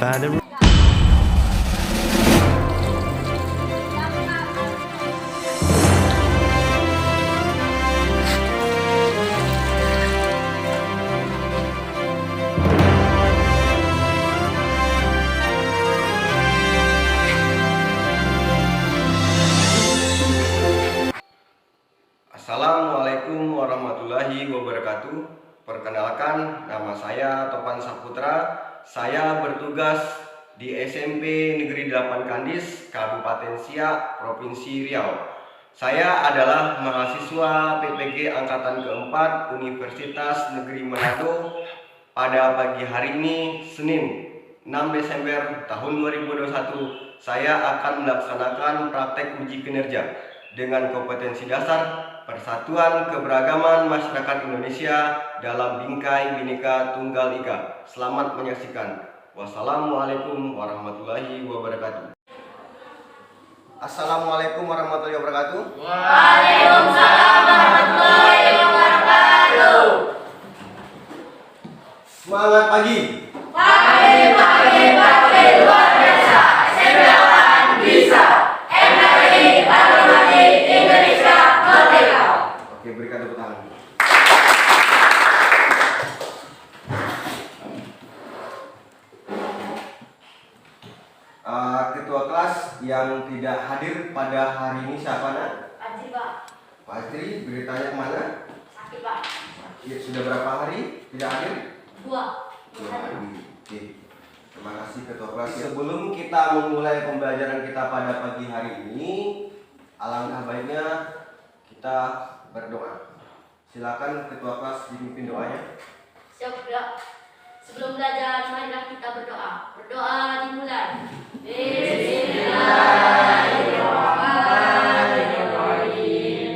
by the Assalamualaikum warahmatullahi wabarakatuh. Perkenalkan, nama saya Topan Saputra. Saya bertugas di SMP Negeri 8 Kandis, Kabupaten Siak, Provinsi Riau. Saya adalah mahasiswa PPG Angkatan keempat Universitas Negeri Manado. Pada pagi hari ini, Senin 6 Desember tahun 2021, saya akan melaksanakan praktek uji kinerja dengan kompetensi dasar Persatuan Keberagaman Masyarakat Indonesia dalam Bingkai Bhinneka Tunggal Ika. Selamat menyaksikan. Wassalamualaikum warahmatullahi wabarakatuh. Assalamualaikum warahmatullahi wabarakatuh. Waalaikumsalam warahmatullahi wabarakatuh. Semangat pagi. Pagi luar biasa. Sembilan bisa. NKRI Demokrasi Indonesia Merdeka. Oke, berikan tepuk tangan. Ketua kelas yang tidak hadir pada hari ini siapa nak? Ajri Pak. Pak Ajri, beritanya kemana? Sakit Pak. Ya, sudah berapa hari tidak hadir? 2 hari. Oke. Terima kasih Ketua kelas. Sebelum kita memulai pembelajaran kita pada pagi hari ini, alangkah baiknya kita berdoa. Silakan Ketua kelas dipimpin doanya. Siap Pak. Sebelum belajar, marilah kita berdoa. Berdoa dimulai. Bismillahirrahmanirrahim.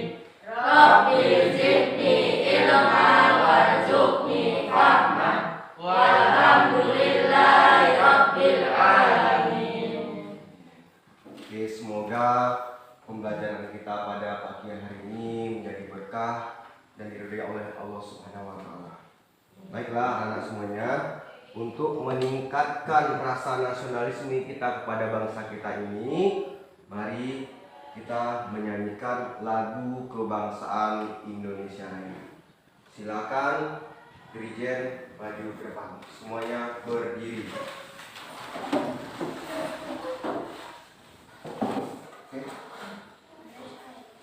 Rabbi zidni ilman warzuqni fahman. Walhamdulillahi rabbil alamin. Oke, semoga pembelajaran kita pada pagi hari ini menjadi berkah dan diridhai oleh Allah Subhanahu wa taala. Baiklah anak semuanya, untuk meningkatkan rasa nasionalisme kita kepada bangsa kita ini, mari kita menyanyikan lagu kebangsaan Indonesia Raya. Silakan Dirijen maju ke depan. Semuanya berdiri.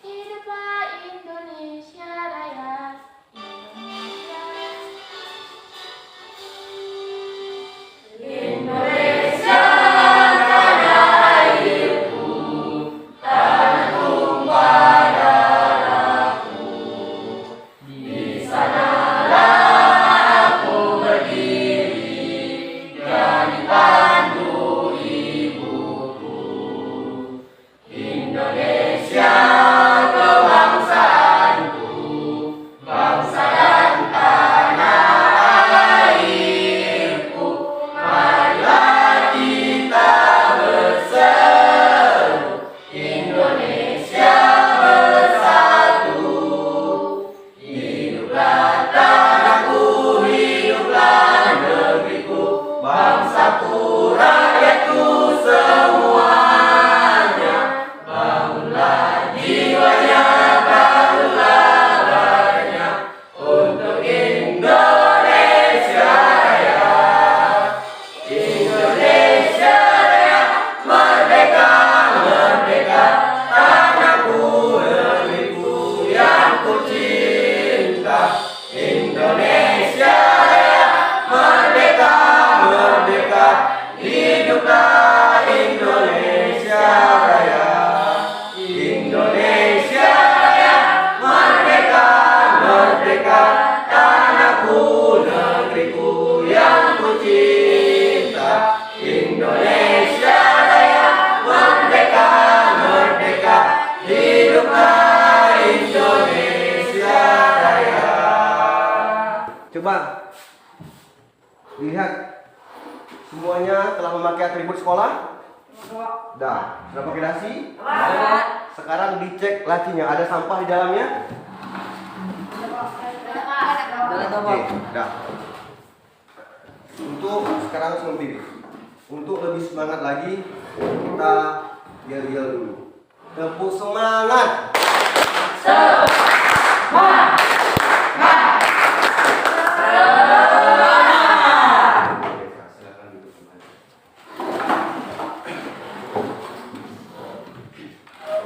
Hiduplah Indonesia Raya. Indonesia tanah airku, tanah tumpah darahku. Di sanalah aku berdiri dan dipandu ibuku. Indonesia kebangsaanku, bangsa dan tanah airku. Marilah kita berseru, Indonesia bersatu. Hiduplah tanahku, hiduplah negeriku, bangsaku, rakyatku semuanya. Bangunlah jiwanya, bangunlah badannya untuk Indonesia Raya. Indonesia Raya, merdeka, merdeka, tanahku, negeriku yang ku cinta. Indonesia Raya, merdeka, merdeka, hiduplah Indonesia Raya. Indonesia Raya, merdeka, merdeka, tanahku, negeriku yang ku cinta. Indonesia Raya, merdeka, merdeka, hiduplah Indonesia Raya. Coba lihat, semuanya telah memakai atribut sekolah? Dah, sudah pakai dasi? Sekarang dicek lacinya, ada sampah di dalamnya? Oke, dah. Untuk sekarang sebelum diri. Untuk lebih semangat lagi, kita yel-yel dulu. Tepuk semangat. Silakan duduk kembali.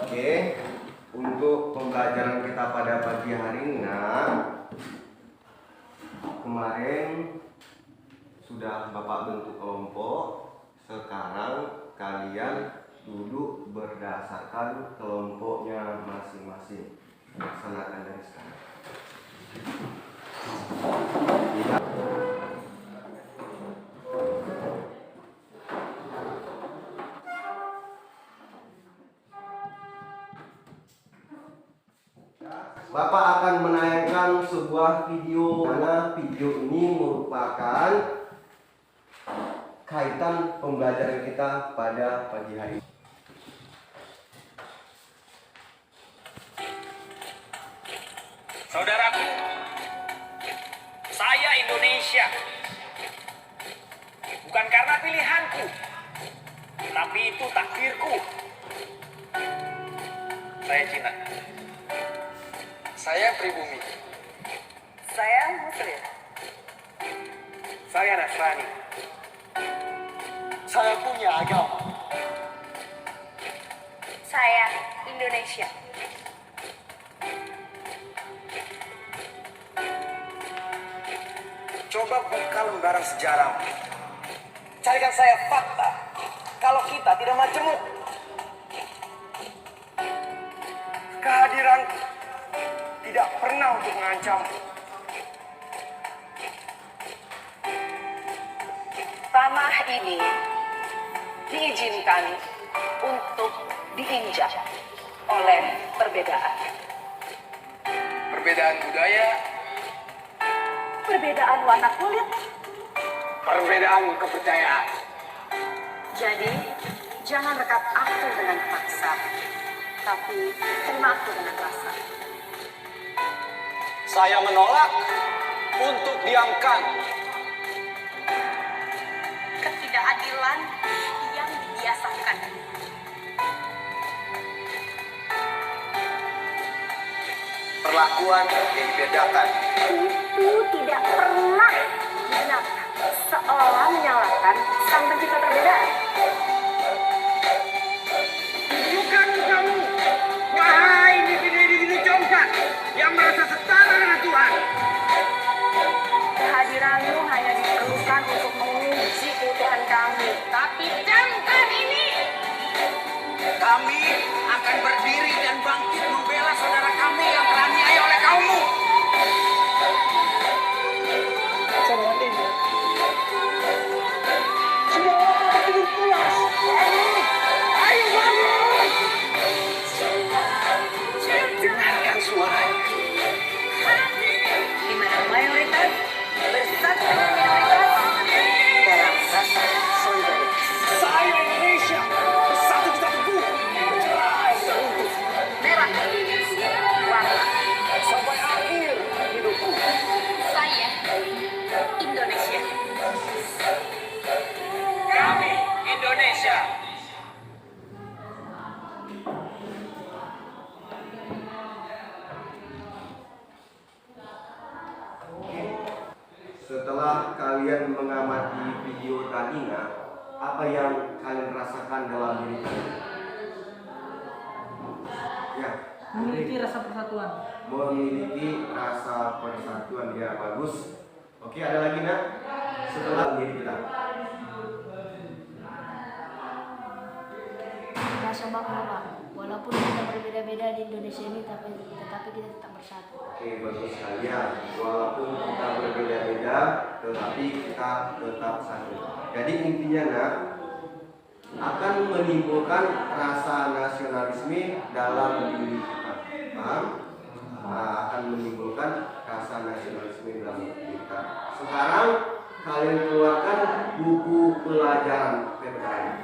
Oke, untuk pembelajaran kita pada pagi hari ini, kemarin sudah Bapak bentuk kelompok. Sekarang kalian duduk berdasarkan kelompoknya masing-masing. Laksanakan dari sekarang. Bapak akan menayangkan sebuah video, mana video ini merupakan kaitan pembelajaran kita pada pagi hari ini. Saudaraku, saya Indonesia. Bukan karena pilihanku, tapi itu takdirku. Saya Cina. Saya pribumi. Saya Muslim. Saya Nasrani. Saya punya agama. Saya Indonesia. Coba buka lembaran sejarah. Carikan saya fakta kalau kita tidak majemuk. Kehadiranku tidak pernah untuk mengancam. Tanah ini diizinkan untuk diinjak oleh perbedaan. Perbedaan budaya, Perbedaan warna kulit. perbedaan kepercayaan. Jadi, jangan rekat aku dengan paksa, tapi terima aku dengan rasa. Saya menolak untuk diamkan. Ketidakadilan yang dibiasakan. Perlakuan yang dibedakan. Itu tidak pernah digunakan seolah menyalahkan sang pencipta perbedaan. Bukan kamu, wahai individu-individu jongkat yang merasa setara dengan Tuhan. Kehadiranmu hanya diperlukan untuk menguji keutuhan kami. Tapi camkan ini. Kami akan berdiri dan bangkit membela saudara kami yang teraniaya oleh kaummu. Semua orang tidur pulas. Ayo bangun. Dengarkan suaranya. Di mana mayoritas bersatu dengan minoritas dalam rasa solidaritas. Saya Indonesia, bersatu kita teguh, bercerai seruntuh, Merah, warna. sampai akhir hidupku. Saya Indonesia. Kami Indonesia. Setelah kalian mengamati video tadi, apa yang kalian rasakan dalam diri kalian? Ya, Memiliki rasa persatuan. memiliki rasa persatuan, ya bagus. Oke, ada lagi nak? Setelah diri kita. Rasa bangga Pak, walaupun kita berbeda-beda di Indonesia ini, tetapi kita tetap bersatu. Oke, bagus sekali ya. Walaupun kita berbeda-beda, tetapi kita tetap satu. Jadi intinya nak, akan menimbulkan rasa nasionalisme dalam diri kita. Paham? Akan menimbulkan rasa nasionalisme dalam diri kita. Sekarang kalian keluarkan buku pelajaran PPKN.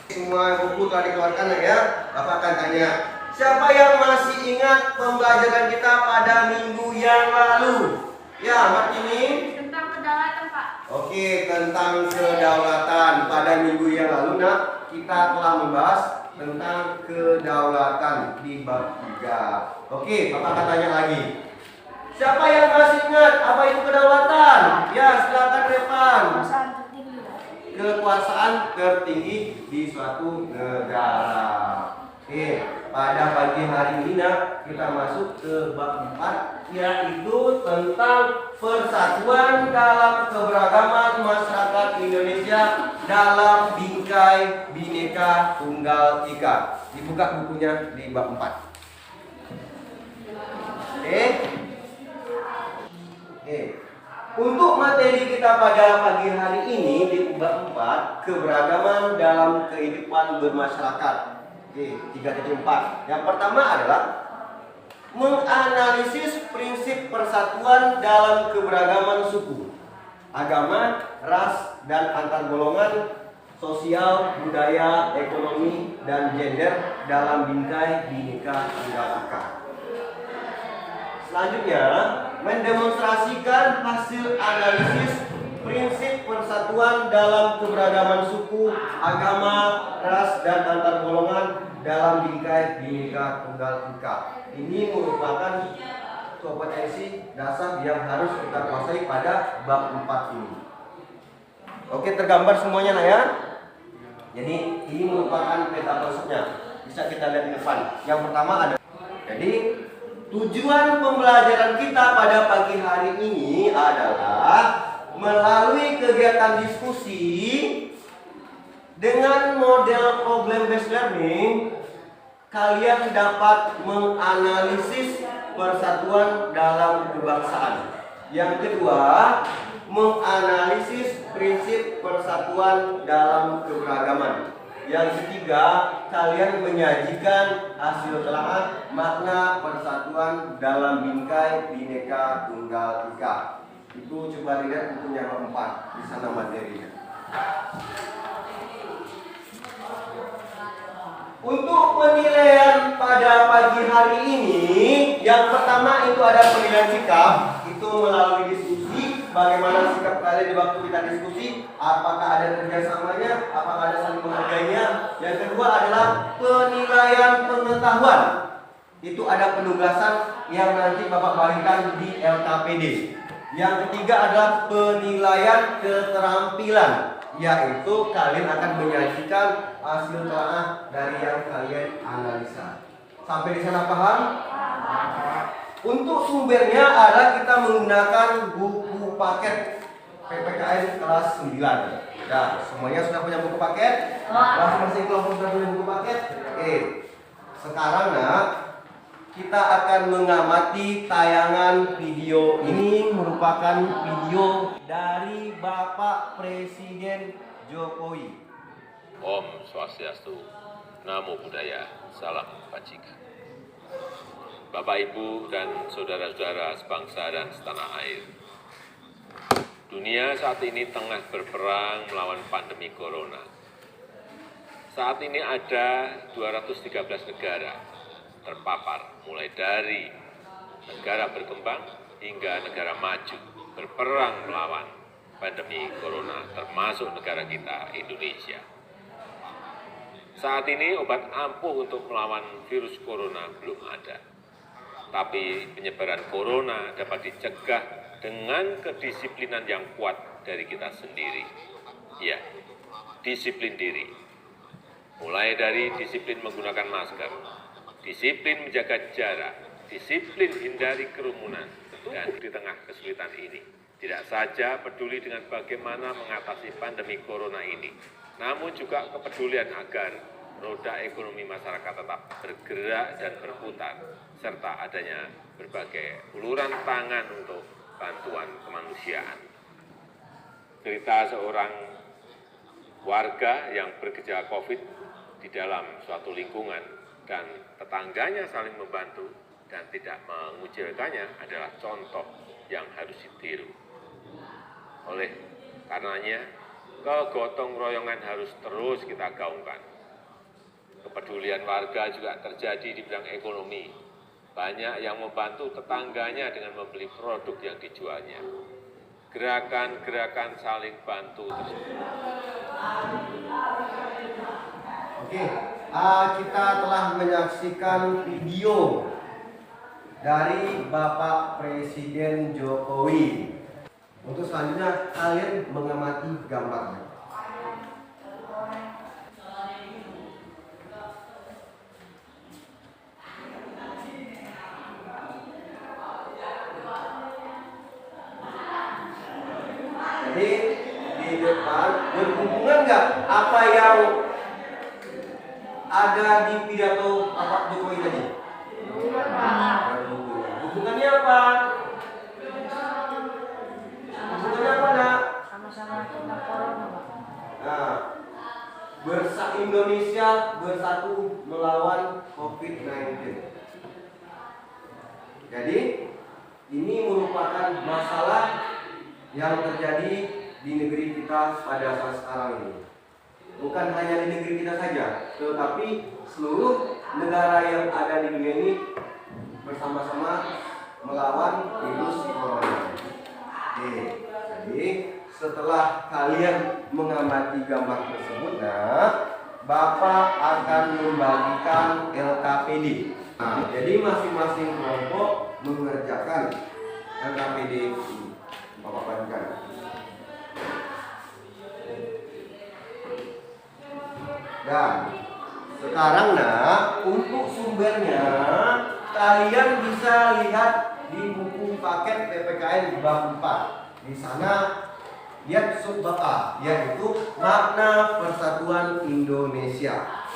Semua buku telah dikeluarkan ya. Bapak akan tanya, Siapa yang masih ingat pembelajaran kita pada minggu yang lalu? Ya, Martini. Tentang kedaulatan, Pak. Oke, tentang kedaulatan. Pada minggu yang lalu, nak, kita telah membahas tentang kedaulatan di bab 3. Oke, Bapak akan tanya lagi. Siapa yang masih ingat apa itu kedaulatan? Ya, silakan Revan. Kekuasaan tertinggi, Pak. Kekuasaan tertinggi di suatu negara. Oke, pada pagi hari ini nak, kita masuk ke bab 4, yaitu tentang persatuan dalam keberagaman masyarakat Indonesia dalam bingkai Bhinneka Tunggal Ika. Dibuka bukunya di bab 4. Oke. Untuk materi kita pada pagi hari ini di bab 4, keberagaman dalam kehidupan bermasyarakat. Oke, 3.4. Yang pertama adalah menganalisis prinsip persatuan dalam keberagaman suku, agama, ras, dan antar golongan, sosial, budaya, ekonomi, dan gender dalam bingkai Bhinneka Tunggal Ika. Selanjutnya, mendemonstrasikan hasil analisis prinsip persatuan dalam keberagaman suku, agama, ras, dan antar golongan dalam bingkai Bhinneka Tunggal Ika. Ini merupakan kompetensi dasar yang harus kita kuasai pada bab 4 ini. Oke, tergambar semuanya nah ya. Jadi ini merupakan peta konsepnya. Bisa kita lihat di depan. Yang pertama ada. Jadi tujuan pembelajaran kita pada pagi hari ini adalah melalui kegiatan diskusi dengan model problem based learning, kalian dapat menganalisis persatuan dalam kebangsaan. Yang kedua, menganalisis prinsip persatuan dalam keberagaman. Yang ketiga, kalian menyajikan hasil telaah makna persatuan dalam bingkai Bhinneka Tunggal Ika. Itu coba lihat bukunya bab 4, di sana materinya. Untuk penilaian pada pagi hari ini, yang pertama itu ada penilaian sikap, itu melalui diskusi. Bagaimana sikap kalian di waktu kita diskusi? Apakah ada kerjasamanya? Apakah ada saling menghargainya? Yang kedua adalah penilaian pengetahuan. Itu ada penugasan yang nanti Bapak bagikan di LKPD. Yang ketiga adalah penilaian keterampilan, yaitu kalian akan menyajikan hasil telaah dari yang kalian analisa. Sampai di sana paham? Untuk sumbernya ada kita menggunakan buku paket PPKN kelas 9. Ya, semuanya sudah punya buku paket? Masing-masing kelompok sudah punya buku paket? Oke. Sekarang nak, kita akan mengamati tayangan video. Ini merupakan video dari Bapak Presiden Jokowi. Om Swastiastu, Namo Buddhaya, Salam Kebajikan. Bapak, Ibu, dan saudara-saudara sebangsa dan setanah air. Dunia saat ini tengah berperang melawan pandemi corona. Saat ini ada 213 negara terpapar, mulai dari negara berkembang hingga negara maju, berperang melawan pandemi corona, termasuk negara kita, Indonesia. Saat ini obat ampuh untuk melawan virus corona belum ada. Tapi penyebaran corona dapat dicegah dengan kedisiplinan yang kuat dari kita sendiri. Ya, disiplin diri. Mulai dari disiplin menggunakan masker, disiplin menjaga jarak, disiplin hindari kerumunan, dan di tengah kesulitan ini, tidak saja peduli dengan bagaimana mengatasi pandemi corona ini, namun juga kepedulian agar roda ekonomi masyarakat tetap bergerak dan berputar, serta adanya berbagai uluran tangan untuk bantuan kemanusiaan. Cerita seorang warga yang bergejala COVID di dalam suatu lingkungan dan tetangganya saling membantu dan tidak mengucilkannya adalah contoh yang harus ditiru. Oleh karenanya, kegotong royongan harus terus kita gaungkan. Kepedulian warga juga terjadi di bidang ekonomi. Banyak yang membantu tetangganya dengan membeli produk yang dijualnya. Gerakan-gerakan saling bantu tersebut. Oke, kita telah menyaksikan video dari Bapak Presiden Jokowi. Untuk selanjutnya kalian mengamati gambarnya. Jadi di depan berhubungan nggak apa yang ada di pidato Bapak Jokowi tadi? Hubungannya apa? Hubungannya apa, Nak? Sama-sama tentang corona, Pak. Nah, Indonesia bersatu melawan COVID-19. Jadi ini merupakan masalah yang terjadi di negeri kita pada saat sekarang ini. Bukan hanya di negeri kita saja, tetapi seluruh negara yang ada di dunia ini bersama-sama melawan virus corona. Oke, jadi setelah kalian mengamati gambar tersebut, Bapak akan membagikan LKPD. Jadi masing-masing kelompok mengerjakan LKPD ini. Bapak bagikan. Dan sekarang untuk sumbernya kalian bisa lihat di buku paket PPKN bab 4. Di sana lihat subbab A, yaitu makna persatuan Indonesia.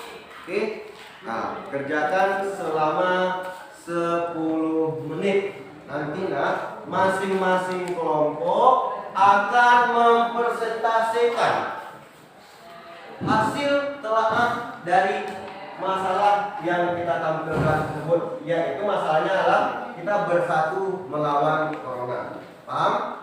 Oke. Nah, kerjakan selama 10 menit. Nanti masing-masing kelompok akan mempresentasikan hasil telaah dari masalah yang kita tampilkan tersebut, yaitu masalahnya adalah kita bersatu melawan corona. Paham?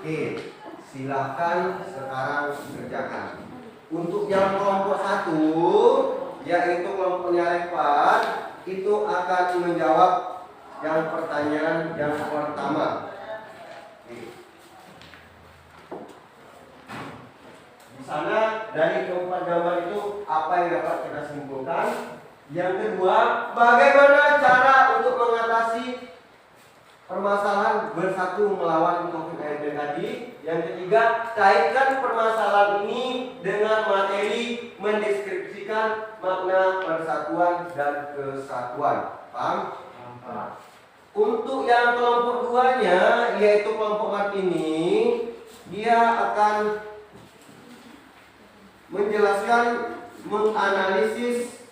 Oke, silahkan sekarang kerjakan. Untuk yang kelompok 1, yaitu kelompoknya Rekpan, itu akan menjawab yang pertanyaan yang pertama. Di sana dari keempat gambar itu apa yang dapat kita simpulkan? Yang kedua, bagaimana cara untuk mengatasi permasalahan bersatu melawan COVID-19 tadi? Yang ketiga, kaitkan permasalahan ini dengan materi mendeskripsikan makna persatuan dan kesatuan. Paham? Untuk yang kelompok 2-nya, yaitu kelompok Martini, dia akan menjelaskan, menganalisis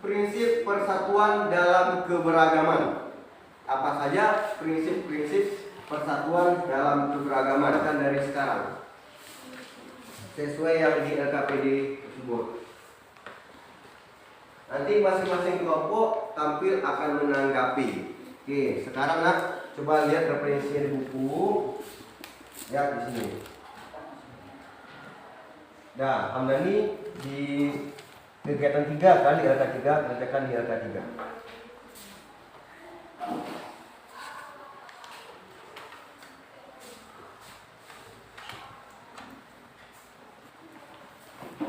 prinsip persatuan dalam keberagaman. Apa saja prinsip-prinsip persatuan dalam keberagaman kan dari sekarang, sesuai yang di LKPD tersebut. Nanti masing-masing kelompok tampil akan menanggapi. Oke, sekarang coba lihat referensinya di buku. Lihat di sini. Nah, Hamdani di kegiatan 3 kali LK3 kerjakan di LK3.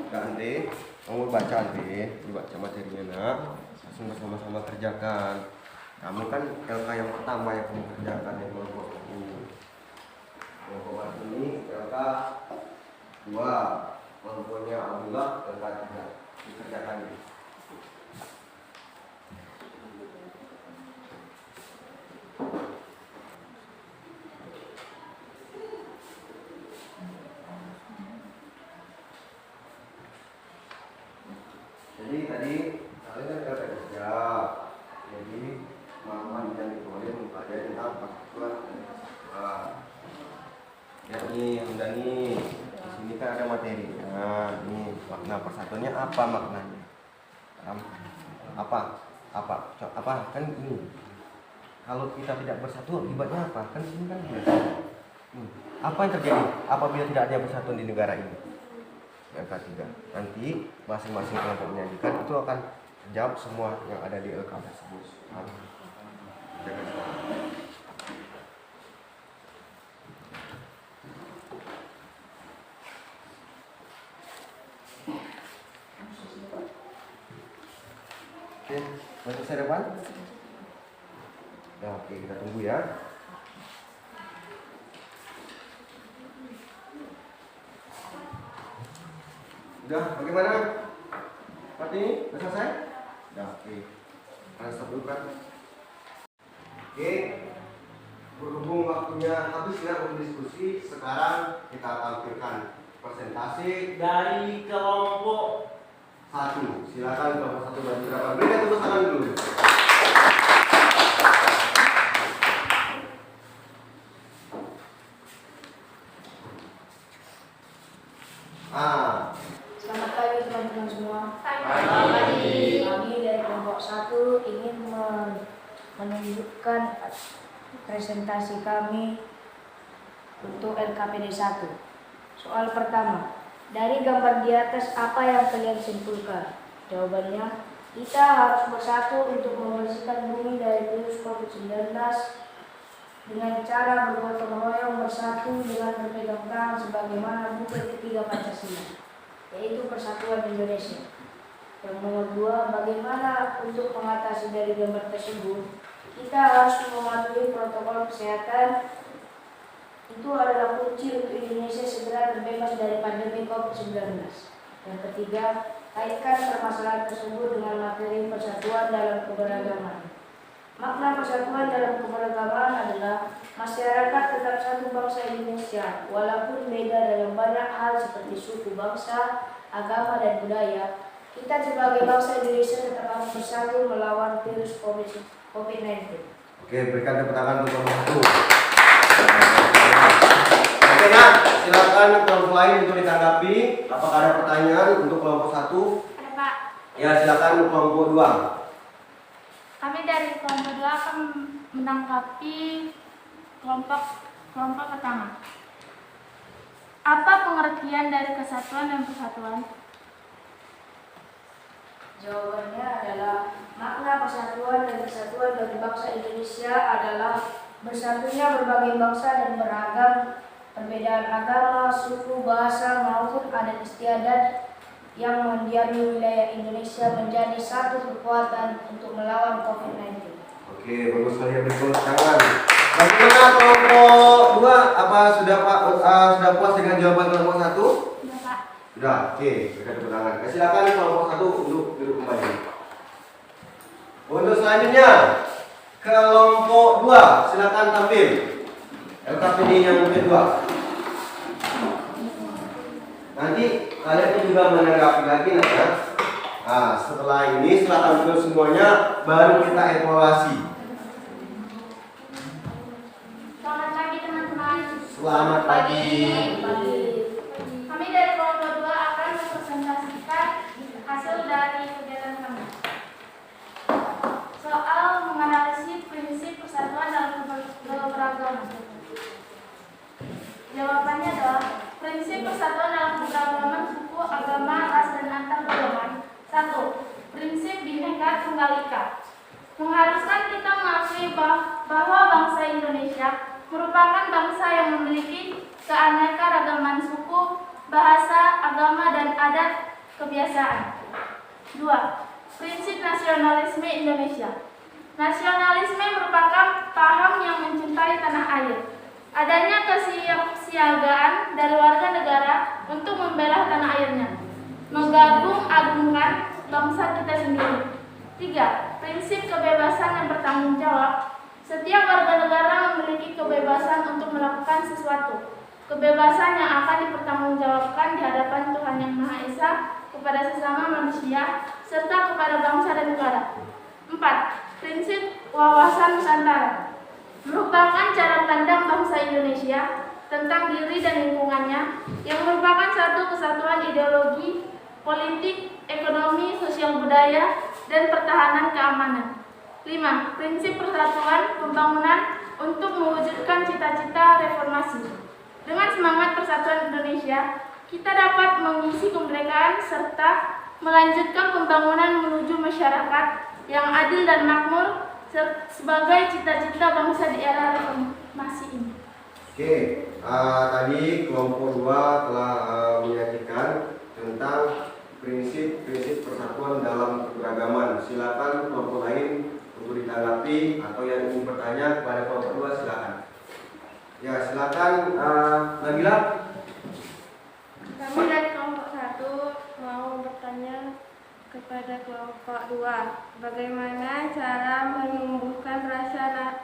Nanti kamu baca dibaca materinya langsung bersama-sama kerjakan. Kamu kan LK yang pertama yang kamu kerjakan yang kelompok 1. Kelompok ini LK 2, kelompoknya Abdullah LK 3 dikerjakan ini. Jadi tadi kalian kan kerja, jadi Muhammad dan Ibrahim mempelajari tentang persatuan. Ya nih, Hamdani, di sini kan ada materi. Nah, ini makna persatuannya apa maknanya? Apa? Kan ini. Kalau kita tidak bersatu, akibatnya apa? Kan sini kan biasa. Apa yang terjadi apabila tidak ada persatuan di negara ini? LK3. Nanti masing-masing kelompok menyajikan itu akan jawab semua yang ada di LK tersebut. Oke, masuk saya depan. Ya, oke, kita tunggu ya. Udah, bagaimana? Seperti ini? Udah selesai? Udah, oke. Kalian stop dulu kan? Oke. Berhubung waktunya habis ya untuk diskusi, sekarang kita tampilkan presentasi dari kelompok 1. Silakan kelompok 1 bagi berapa? Berikan tepuk tangan dulu. Selamat pagi teman-teman semua. Pagi. Kami dari kelompok 1 ingin menunjukkan presentasi kami untuk LKPD 1. Soal pertama, dari gambar di atas apa yang kalian simpulkan? Jawabannya, kita harus bersatu untuk membersihkan bumi dari virus COVID-19 dengan cara bergotong royong bersatu dengan berpegang tangan sebagaimana bukti ketiga Pancasila, yaitu persatuan Indonesia. Yang nomor 2, bagaimana untuk mengatasi dari gambar tersebut? Kita harus mematuhi protokol kesehatan. Itu adalah kunci untuk Indonesia segera terbebas dari pandemi COVID-19. Yang ketiga, kaitkan permasalahan tersebut dengan materi persatuan dalam keberagaman. Makna persatuan dalam keberagaman adalah masyarakat tetap satu bangsa Indonesia, walaupun beda dalam banyak hal seperti suku, bangsa, agama, dan budaya. Kita sebagai bangsa Indonesia tetap harus bersatu melawan virus COVID-19. Oke, berikan tepuk tangan untuk kelompok 1. Oke, nah, silakan kelompok lain untuk ditanggapi. Apakah ada pertanyaan untuk kelompok 1? Ada Pak, Ya, silakan kelompok 2. kami dari kelompok 2 akan menanggapi kelompok pertama. Apa pengertian dari kesatuan dan persatuan? Jawabannya adalah makna persatuan dan kesatuan bagi bangsa Indonesia adalah bersatunya berbagai bangsa dan beragam perbedaan agama, suku, bahasa maupun adat istiadat yang mendiami wilayah Indonesia menjadi satu kekuatan untuk melawan COVID-19. Oke, bagus sekali, beri tangan. Bagaimana kelompok 2? Apa sudah sudah puas dengan jawaban kelompok 1? Ya Pak. Sudah, oke, berikan tepuk tangan. Silakan kelompok 1 untuk duduk kembali. Untuk selanjutnya, kelompok 2, silakan tampil. LKPD yang kedua. Nanti kalian juga menanggapi lagi ya. Nah, setelah ini, setelah tampil semuanya, baru kita evaluasi. Selamat pagi teman-teman. Selamat pagi. Kami dari kelompok 2 akan mempresentasikan hasil dari kegiatan kami. Soal menganalisis prinsip persatuan dalam keberagaman. Jawabannya adalah prinsip persatuan dalam keberagaman suku, agama, ras, dan antar golongan. 1. Prinsip Bhinneka Tunggal Ika mengharuskan kita mengakui bahwa bangsa Indonesia merupakan bangsa yang memiliki keanekaragaman suku, bahasa, agama, dan adat kebiasaan. 2. Prinsip nasionalisme Indonesia. Nasionalisme merupakan paham yang mencintai tanah air. Adanya kesiapsiagaan dari warga negara untuk membela tanah airnya, mengagung-agungkan bangsa kita sendiri. 3. Prinsip kebebasan dan bertanggung jawab. Setiap warga negara memiliki kebebasan untuk melakukan sesuatu. Kebebasan yang akan dipertanggungjawabkan di hadapan Tuhan Yang Maha Esa, kepada sesama manusia, serta kepada bangsa dan negara. 4. Prinsip wawasan Nusantara merupakan cara pandang bangsa Indonesia tentang diri dan lingkungannya yang merupakan satu kesatuan ideologi, politik, ekonomi, sosial budaya, dan pertahanan keamanan. 5. Prinsip persatuan pembangunan untuk mewujudkan cita-cita reformasi. Dengan semangat persatuan Indonesia, kita dapat mengisi kemerdekaan serta melanjutkan pembangunan menuju masyarakat yang adil dan makmur sebagai cita-cita bangsa di era reformasi ini. Oke, tadi kelompok 2 telah menyajikan tentang prinsip-prinsip persatuan dalam keberagaman. Silakan kelompok lain untuk ditanggapi atau yang ingin bertanya kepada kelompok 2 silakan. Ya, silakan Nabila. Kami dari kelompok 1 mau bertanya kepada kelompok 2, bagaimana cara menumbuhkan rasa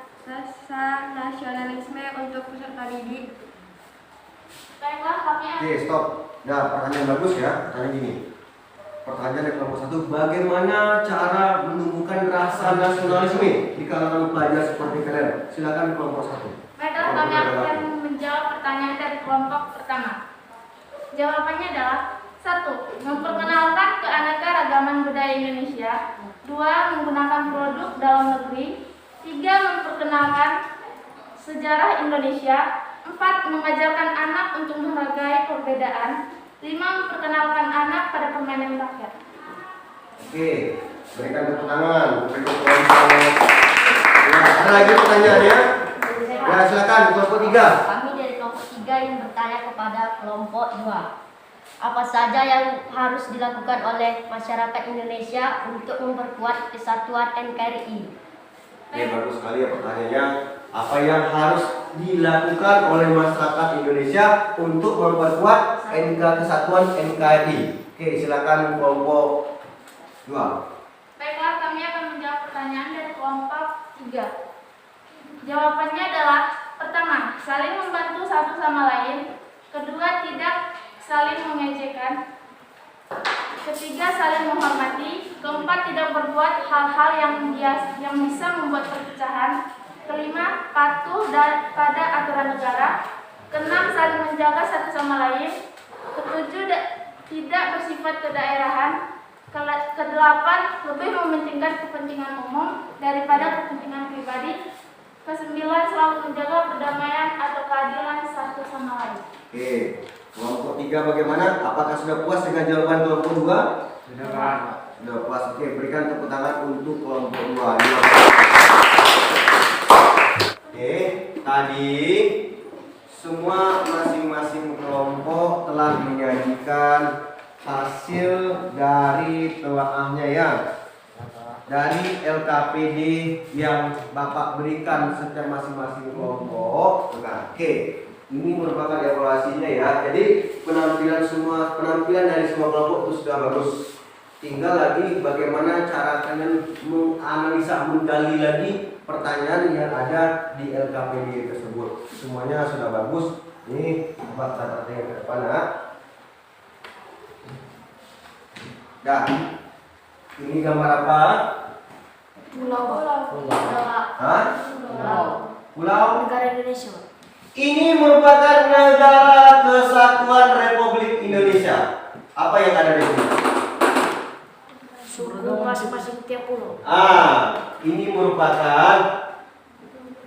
nasionalisme untuk peserta didik? Baiklah, kami Oke, stop. Nah, pertanyaan bagus ya. Pertanyaan gini. Pertanyaan dari kelompok 1, bagaimana cara menumbuhkan rasa nasionalisme di kalangan pelajar seperti kalian? Silakan kelompok 1. Baiklah, kami akan menjawab pertanyaan dari kelompok pertama. Jawabannya adalah 1. Memperkenalkan keanekaragaman budaya Indonesia. 2. Menggunakan produk dalam negeri. 3. Memperkenalkan sejarah Indonesia. 4. Mengajarkan anak untuk menghargai perbedaan. 5. Memperkenalkan anak pada permainan rakyat. Oke, berikan tepuk tangan untuk kelompok. Ya, ada lagi pertanyaannya? Ya, silakan kelompok 3. Kami dari kelompok 3 yang bertanya kepada kelompok 2. Apa saja yang harus dilakukan oleh masyarakat Indonesia untuk memperkuat kesatuan NKRI? Oke, bagus sekali ya pertanyaannya. Apa yang harus dilakukan oleh masyarakat Indonesia untuk memperkuat kesatuan NKRI? Oke, silakan kelompok 2. Baiklah, kami akan menjawab pertanyaan dari kelompok 3. Jawabannya adalah pertama, saling membantu satu sama lain. Kedua, tidak saling mengejekkan. Ketiga, saling menghormati. Keempat, tidak berbuat hal-hal yang bisa membuat perpecahan. Kelima, patuh pada aturan negara. Keenam, saling menjaga satu sama lain. Ketujuh, tidak bersifat kedaerahan. Kedelapan, lebih mementingkan kepentingan umum daripada kepentingan pribadi. Kesembilan, selalu menjaga perdamaian atau keadilan satu sama lain. Oke, kelompok 3 bagaimana? Apakah sudah puas dengan jawaban kelompok 2? Sudah, Pak. Sudah puas. Oke, berikan tepuk tangan untuk kelompok 2. Oke, tadi semua masing-masing kelompok telah menyajikan hasil dari telaahnya ya. Dari LKPD yang Bapak berikan setiap masing-masing kelompok. Oke, ini merupakan evaluasinya ya. Jadi penampilan dari semua kelompok itu sudah bagus. Tinggal lagi bagaimana cara kalian menganalisa, menggali lagi pertanyaan yang ada di LKPD tersebut. Semuanya sudah bagus. Ini Bapak tanya ke depan ya. Dah. Ini gambar apa? Pulau. Hah? Pulau? Negara Indonesia. Ini merupakan negara kesatuan Republik Indonesia. Apa yang ada di sini? Suku masing-masing tiap pulau. Ini merupakan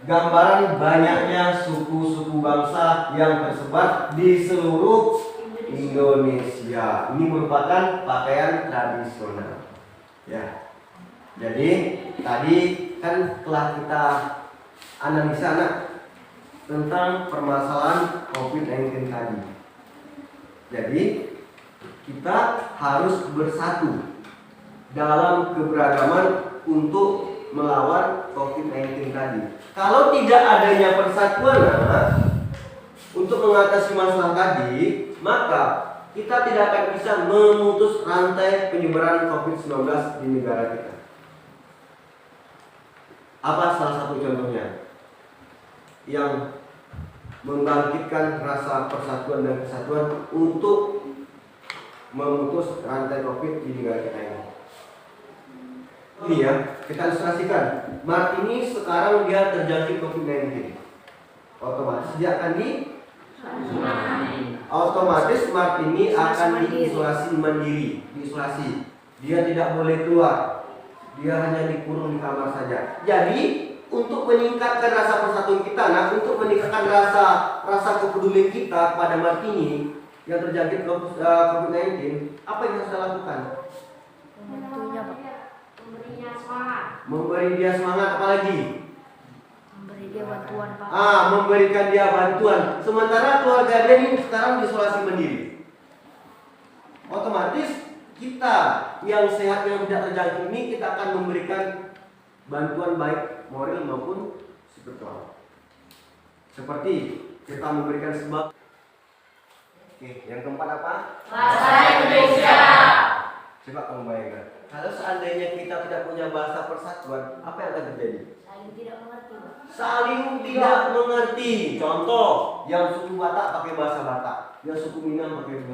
gambaran banyaknya suku-suku bangsa yang tersebar di seluruh Indonesia. Ini merupakan pakaian tradisional. Ya. Jadi tadi kan telah kita analisa tentang permasalahan COVID-19 tadi. Jadi kita harus bersatu dalam keberagaman untuk melawan COVID-19 tadi. Kalau tidak adanya persatuan untuk mengatasi masalah tadi, maka kita tidak akan bisa memutus rantai penyebaran COVID-19 di negara kita. Apa salah satu contohnya yang membangkitkan rasa persatuan dan kesatuan untuk memutus rantai COVID di negara kita ini? Ini ya, kita ilustrasikan. Martini sekarang dia terjangkit COVID-19. Otomatis dia akan otomatis Martini akan diisolasi mandiri, diisolasi. Dia tidak boleh keluar. Dia hanya dikurung di kamar saja. Jadi untuk meningkatkan rasa persatuan kita, untuk meningkatkan rasa kepedulian kita pada Martini, yang terjangkit COVID-19, apa yang harus kita lakukan? Membantunya, Pak. Memberinya semangat. Memberi dia semangat, apalagi? Memberi dia bantuan, Pak. Memberikan dia bantuan. Sementara keluarga dia ini sekarang isolasi mandiri. Otomatis kita yang sehat yang tidak terjangkit ini kita akan memberikan bantuan baik moral maupun spiritual. Seperti kita memberikan sebab. Oke, yang keempat apa? Bahasa Indonesia. Coba kamu bayangkan, kalau seandainya kita tidak punya bahasa persatuan, apa yang akan terjadi? Saling tidak mengerti, Pak. Saling tidak mengerti. Contoh, yang suku Batak pakai bahasa Batak, yang suku Minang pakai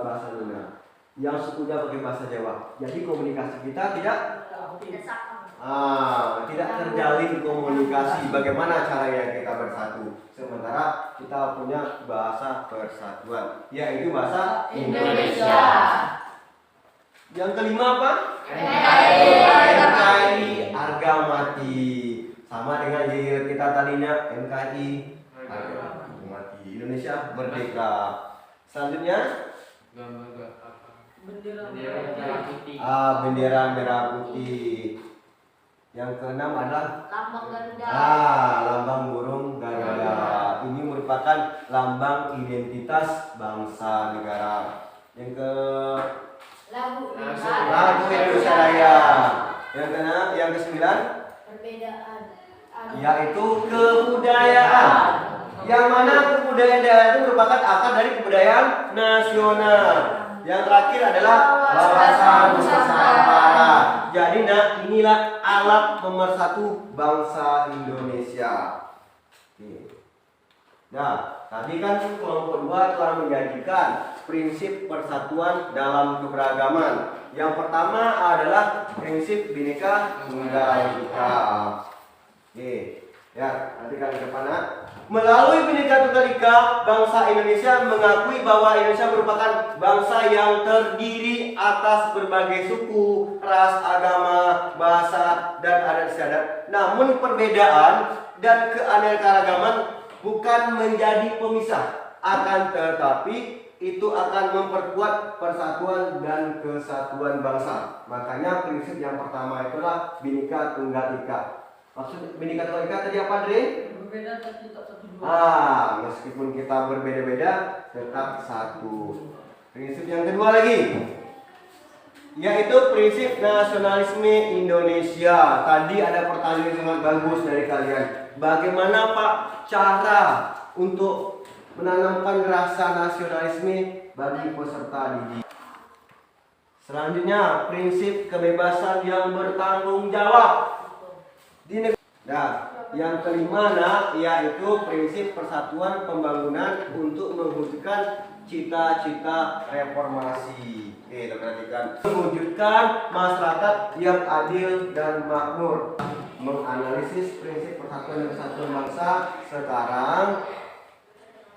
bahasa Minang, yang suku Jawa pakai bahasa Jawa. Jadi komunikasi kita tidak terjalin komunikasi. Bagaimana caranya kita bersatu? Sementara kita punya bahasa persatuan, yaitu bahasa Indonesia. Yang kelima apa? NKRI harga mati. Sama dengan jirat kita tadinya NKRI harga mati. Indonesia merdeka. Selanjutnya bendera merah putih. Yang keenam adalah Lambang Garuda. lambang burung Garuda. Ini merupakan lambang identitas bangsa negara. Yang ke Lagu lagu Indonesia Raya. Yang ke-9 Perbedaan. yaitu kebudayaan. Yang mana kebudayaan itu merupakan akar dari kebudayaan nasional. Yang terakhir adalah wawasan Nusantara. Jadi inilah alat pemersatu bangsa Indonesia. Nah, tadi kan kelompok 2 telah menjanjikan prinsip persatuan dalam keberagaman. Yang pertama adalah prinsip Bhinneka Tunggal Ika. Oke, ya, nanti kan ke depan. Melalui Bhinneka Tunggal Ika, bangsa Indonesia mengakui bahwa Indonesia merupakan bangsa yang terdiri atas berbagai suku, ras, agama, bahasa, dan adat istiadat. Namun perbedaan dan keanekaragaman bukan menjadi pemisah, akan tetapi itu akan memperkuat persatuan dan kesatuan bangsa. Makanya prinsip yang pertama itulah Bhinneka Tunggal Ika. Maksud Bhinneka Tunggal Ika tadi apa, Dre? Berbeda tapi tetap satu dua. Meskipun kita berbeda-beda tetap satu. Prinsip yang kedua lagi, yaitu prinsip nasionalisme Indonesia. Tadi ada pertanyaan yang sangat bagus dari kalian. Bagaimana Pak cara untuk menanamkan rasa nasionalisme bagi peserta didik? Selanjutnya, prinsip kebebasan yang bertanggung jawab di negara. Nah, yang kelima yaitu prinsip persatuan pembangunan untuk mewujudkan cita-cita reformasi. Oke, perhatikan. Mewujudkan masyarakat yang adil dan makmur. Menganalisis prinsip persatuan dan kesatuan bangsa. Sekarang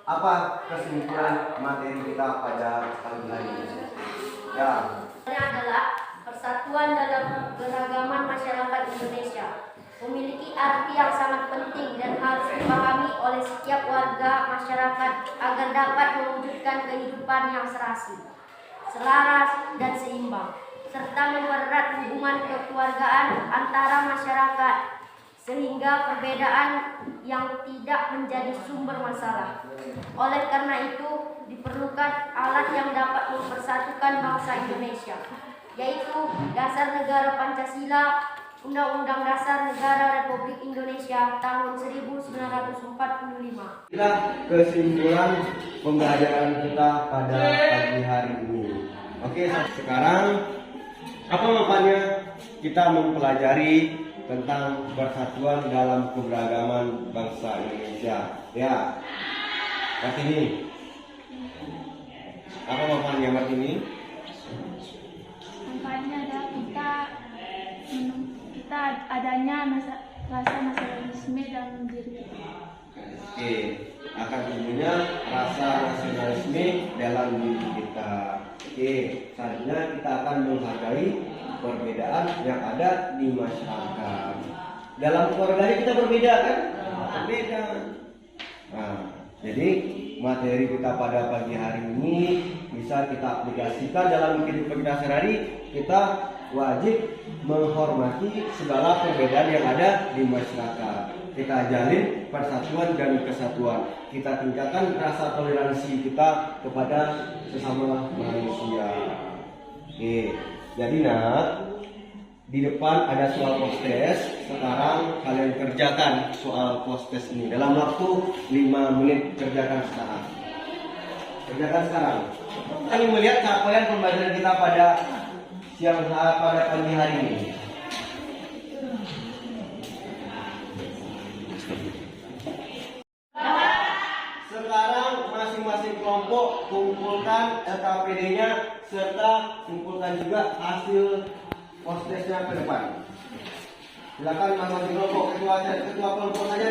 apa kesimpulan materi kita pada pagi hari ini? Ya. Ini adalah persatuan dalam keragaman masyarakat Indonesia. Memiliki arti yang sangat penting dan harus dipahami oleh setiap warga masyarakat agar dapat mewujudkan kehidupan yang serasi, selaras, dan seimbang, serta mempererat hubungan kekeluargaan antara masyarakat sehingga perbedaan yang tidak menjadi sumber masalah. Oleh karena itu, diperlukan alat yang dapat mempersatukan bangsa Indonesia, yaitu Dasar Negara Pancasila, Undang-Undang Dasar Negara Republik Indonesia tahun 1945. Inilah kesimpulan pembelajaran kita pada pagi hari ini. Oke, sekarang apa manfaatnya kita mempelajari tentang persatuan dalam keberagaman bangsa Indonesia? Ya, Martini. Apa manfaatnya, Martini? Manfaatnya adalah kita adanya rasa nasionalisme dalam diri kita. Oke, akan tumbuhnya rasa nasionalisme dalam diri kita. Oke, selanjutnya kita akan menghargai perbedaan yang ada di masyarakat. Dalam keluarga kita berbeda kan? Berbeda. Nah, jadi materi kita pada pagi hari ini bisa kita aplikasikan dalam kehidupan kita sehari. Kita wajib menghormati segala perbedaan yang ada di masyarakat. Kita jalin persatuan dan kesatuan. Kita tingkatkan rasa toleransi kita kepada sesama manusia. Oke, jadi nak, di depan ada soal post-test. Sekarang kalian kerjakan soal post-test ini dalam waktu 5 menit. Kerjakan sekarang. Kerjakan sekarang. Kalian melihat capaian pembelajaran kita pada siang hari, pada pagi hari ini. Sekarang masing-masing kelompok kumpulkan LKPD-nya serta kumpulkan juga hasil post-testnya ke depan. Silakan masing-masing kelompok, ketua kelompok saja.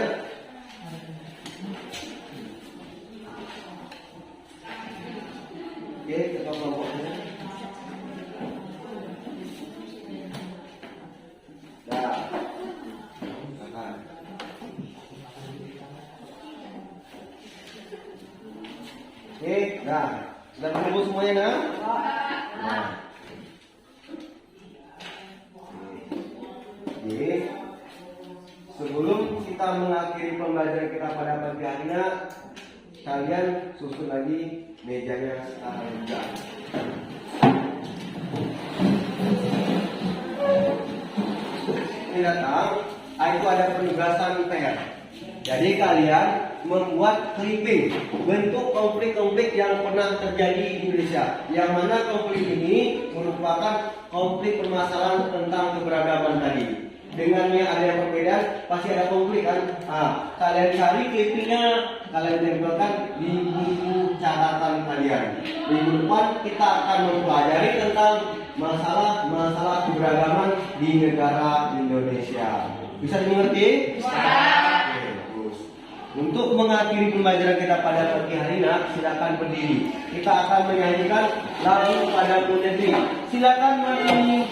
Oke, ketua kelompok saja. Dah. Silakan. Oke, dah. Sudah kumpul semuanya, nah? Nah. Oke. Sebelum kita mengakhiri pembelajaran kita pada pagi hari ini, kalian susun lagi mejanya secara juga. Ini datang, itu ada penugasan PR. Jadi kalian membuat clipping bentuk konflik-konflik yang pernah terjadi di Indonesia. Yang mana konflik ini merupakan konflik permasalahan tentang keberagaman tadi. Dengan yang ada yang perbedaan pasti ada konflik kan? Kalian cari clippingnya, kalian tempelkan di buku catatan kalian. Minggu depan kita akan mempelajari tentang masalah keberagaman di negara Indonesia. Bisa dimengerti? Bisa. Untuk mengakhiri pembelajaran kita pada pagi hari ini, silakan berdiri. Kita akan menyanyikan lagu Padaku Negeri. Silakan berdiri.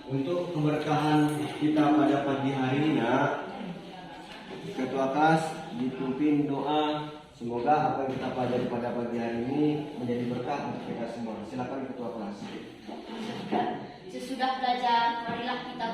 Untuk keberkahan kita pada pagi hari ini, Ketua kelas dipimpin doa. Semoga apa yang kita pelajari pada pagi hari ini menjadi berkah untuk kita semua. Silakan Ketua kelas. Sesudah belajar, marilah kita